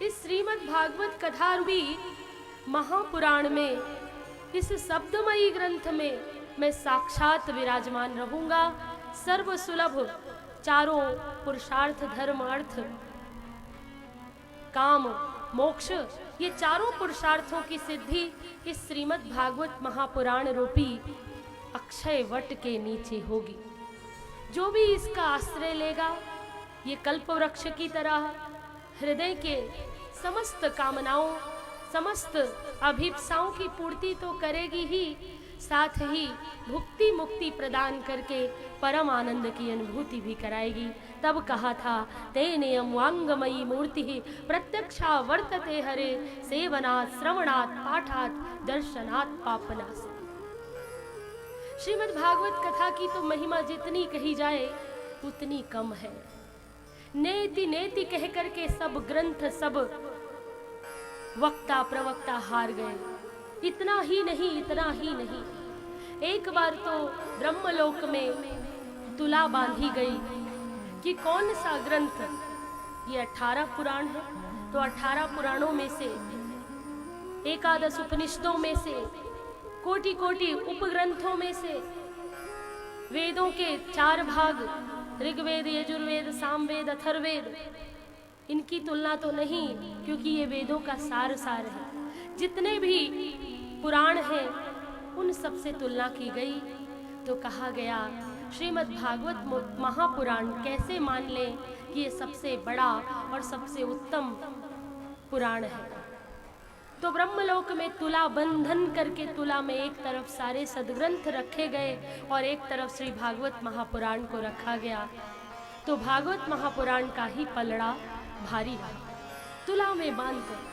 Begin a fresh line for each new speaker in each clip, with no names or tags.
इस श्रीमद् भागवत कथा रूपी महापुराण में, इस शब्दमयी ग्रंथ में मैं साक्षात विराजमान रहूंगा। सर्व सुलभ चारों पुरुषार्थ, धर्म, अर्थ, काम, मोक्ष, ये चारों पुरुषार्थों की सिद्धि इस श्रीमद् भागवत महापुराण रूपी अक्षय वट के नीचे होगी। जो भी इसका आश्रय लेगा, ये कल्प वृक्ष की तरह हृदय के समस्त कामनाओं, समस्त अभिप्साओं की पूर्ति तो करेगी ही, साथ ही भुक्ति मुक्ति प्रदान करके परम आनंद की अनुभूति भी कराएगी। तब कहा था, तेने अम्वांगमयी मूर्ति प्रत्यक्षा वर्तते हरे, सेवनात् श्रवणात् पाठात् दर्शनात् पापनाश। श्रीमद् भागवत कथा की तो महिमा जितनी कही जाए उतनी कम है। नेति नेति कह करके सब ग्रंथ, सब वक्ता प्रवक्ता हार गए। इतना ही नहीं, इतना ही नहीं, एक बार तो ब्रह्मलोक में तुला बांधी गई कि कौन सा ग्रंथ, ये 18 पुराण है, तो 18 पुराणों में से, एकादश उपनिषदों में से, कोटि कोटि उपग्रंथों में से, वेदों के 4 भाग, ऋग्वेद, यजुर्वेद, सामवेद, अथर्ववेद, इनकी तुलना तो नहीं, क्योंकि ये वेदों का सार सार है। जितने भी पुराण हैं उन सब से तुलना की गई। तो कहा गया श्रीमद् भागवत महापुराण कैसे मान लें कि ये सबसे बड़ा और सबसे उत्तम पुराण है। तो ब्रह्मलोक में तुला बंधन करके, तुला में एक तरफ सारे सदग्रंथ रखे गए और एक तरफ श्री भागवत महापुराण को रखा गया। तो भागवत महापुराण का ही पलड़ा भारी रहा तुला में बांधकर।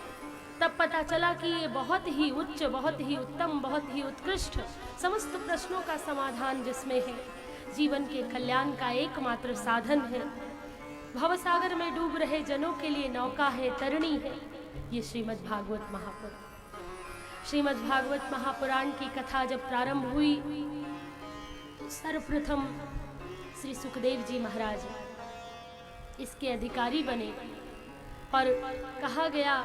तब पता चला कि ये बहुत ही उच्च, बहुत ही उत्तम, बहुत ही उत्कृष्ट, समस्त प्रश्नों का समाधान जिसमें है, जीवन के कल्याण का एकमात्र साधन है, भवसागर में डूब रहे जनों के लिए नौका है, तरणी है, ये श्रीमद् भागवत महापुराण। श्रीमद् भागवत महापुराण की कथा जब प्रारंभ हुई तो सर्वप्रथम श्री सुखदेव जी महाराज इसके अधिकारी बने और कहा गया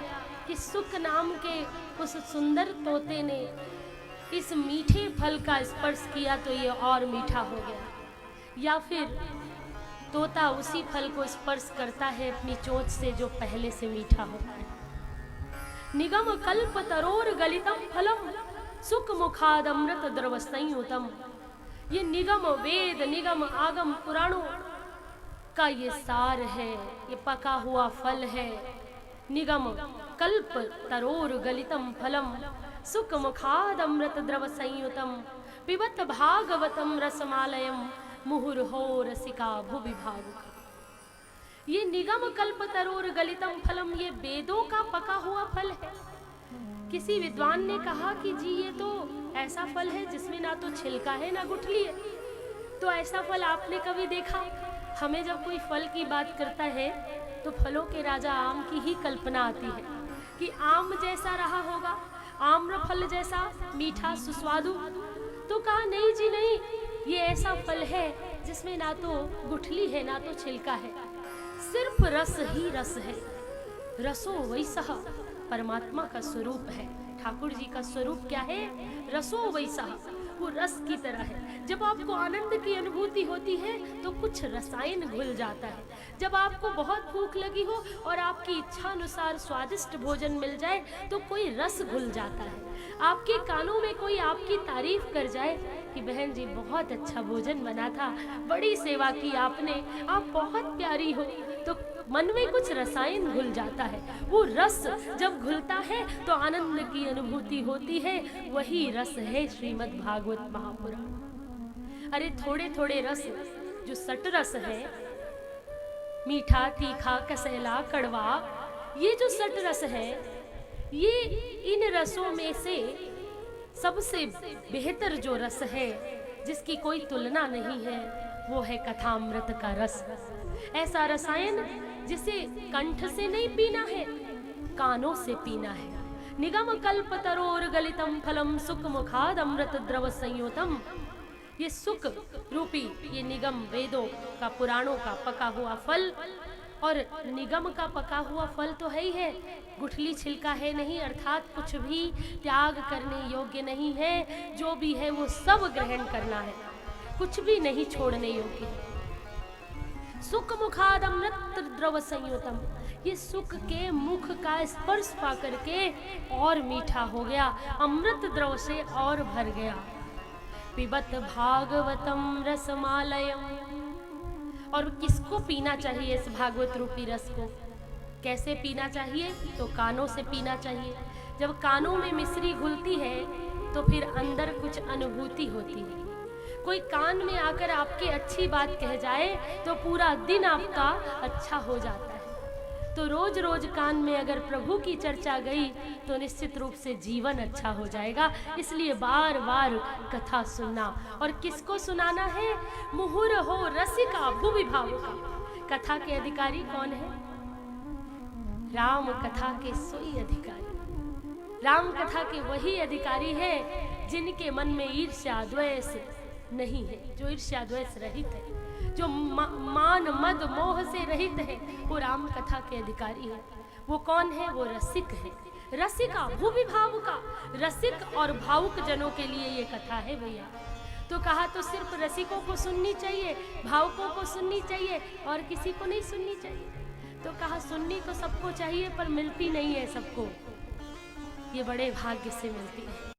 कि सुख नाम के उस सुंदर तोते ने इस मीठे फल का स्पर्श किया तो ये और मीठा हो गया, या फिर तोता उसी फल को स्पर्श करता है अपनी चोंच से जो पहले से मीठा होता है। निगम कल्प तरोर गलितम फलम सुख मुखाद अमृत द्रव संयुतम। ये निगम वेद, निगम आगम पुराणों का ये सार है, ये पका हुआ फल है। निगम कल्प तरोर गलितम फलम सुख मुखाद अमृत द्रव संयुतम पिबत भागवतम रसमालयम मुहुर्हो रसिका भुवि भावुक। ये निगम कल्प तरोर गलितम फलम, ये वेदों का पका हुआ फल है। किसी विद्वान ने कहा कि जी ये तो ऐसा फल है जिसमें ना तो छिलका है ना गुठली है। तो ऐसा फल आपने कभी देखा? हमें जब कोई फल की बात करता है तो फलों के राजा आम की ही कल्पना आती है कि आम जैसा रहा होगा, आम्र फल जैसा मीठा सुस्वादु। तो कहा नहीं जी नहीं, ये ऐसा फल है जिसमें ना तो गुठली है ना तो छिलका है, सिर्फ रस ही रस है। रसो वैसा परमात्मा का स्वरूप है। ठाकुर जी का स्वरूप क्या है? रसो वैसा, वो रस की तरह है। जब आपको आनंद की अनुभूति होती है तो कुछ रसायन घुल जाता है। जब आपको बहुत भूख लगी हो और आपकी इच्छा अनुसार स्वादिष्ट भोजन मिल जाए तो कोई रस घुल जाता है। आपके कानों में कोई आपकी तारीफ कर जाए कि बहन जी बहुत अच्छा भोजन बना था, बड़ी सेवा की आपने, आप बहुत प्यारी हो, तो मन में कुछ रसायन घुल जाता है। वो रस जब घुलता है तो आनंद की अनुभूति होती है। वही रस है श्रीमद् भागवत महापुराण। अरे थोड़े थोड़े रस जो सट रस है, मीठा, तीखा, कसैला, कड़वा, ये जो सट रस है, ये इन रसों में से सबसे बेहतर जो रस है, जिसकी कोई तुलना नहीं है, वो है कथामृत का रस। ऐसा रसायन जिसे कंठ से नहीं पीना है, कानों से पीना है। निगम कल्प तरोर गलितम फलम सुख मुखाद अमृत द्रव संयुतम। ये सुख रूपी, ये निगम वेदों का, पुराणों का पका हुआ फल और निगम का पका हुआ फल तो है ही है, गुठली छिलका है नहीं, अर्थात कुछ भी त्याग करने योग्य नहीं है। जो भी है वो सब ग्रहण करना है, कुछ भी नहीं छोड़ने योग्य है। सुख मुखाद अमृत द्रव संयुतम, ये सुख के मुख का स्पर्श पा करके और मीठा हो गया, अमृत द्रव से और भर गया। पिबत भागवतम रसमालयम, और किसको पीना चाहिए इस भागवत रूपी रस को? कैसे पीना चाहिए? तो कानों से पीना चाहिए। जब कानों में मिश्री घुलती है तो फिर अंदर कुछ अनुभूति होती है। कोई कान में आकर आपके अच्छी बात कह जाए तो पूरा दिन आपका अच्छा हो जाता है। तो रोज रोज कान में अगर प्रभु की चर्चा गई तो निश्चित रूप से जीवन अच्छा हो जाएगा। इसलिए बार बार कथा सुनना। और किसको सुनाना है? मुहुर हो रसिका भुवि भावुका। कथा के अधिकारी कौन है? राम कथा के सोई अधिकारी। राम कथा के वही अधिकारी है जिनके मन में ईर्ष्या द्वेष नहीं है, जो ईर्ष्या द्वेष रहित है, जो मान मद मोह से रहित है, वो राम कथा के अधिकारी है। वो कौन है? वो रसिक है। रसिका भुवि भावुका, रसिक और भावुक जनों के लिए ये कथा है भैया। तो कहा तो सिर्फ रसिकों को सुननी चाहिए, भावुकों को सुननी चाहिए और किसी को नहीं सुननी चाहिए। तो कहा सुननी तो सबको चाहिए पर मिलती नहीं है सबको, ये बड़े भाग्य से मिलती है।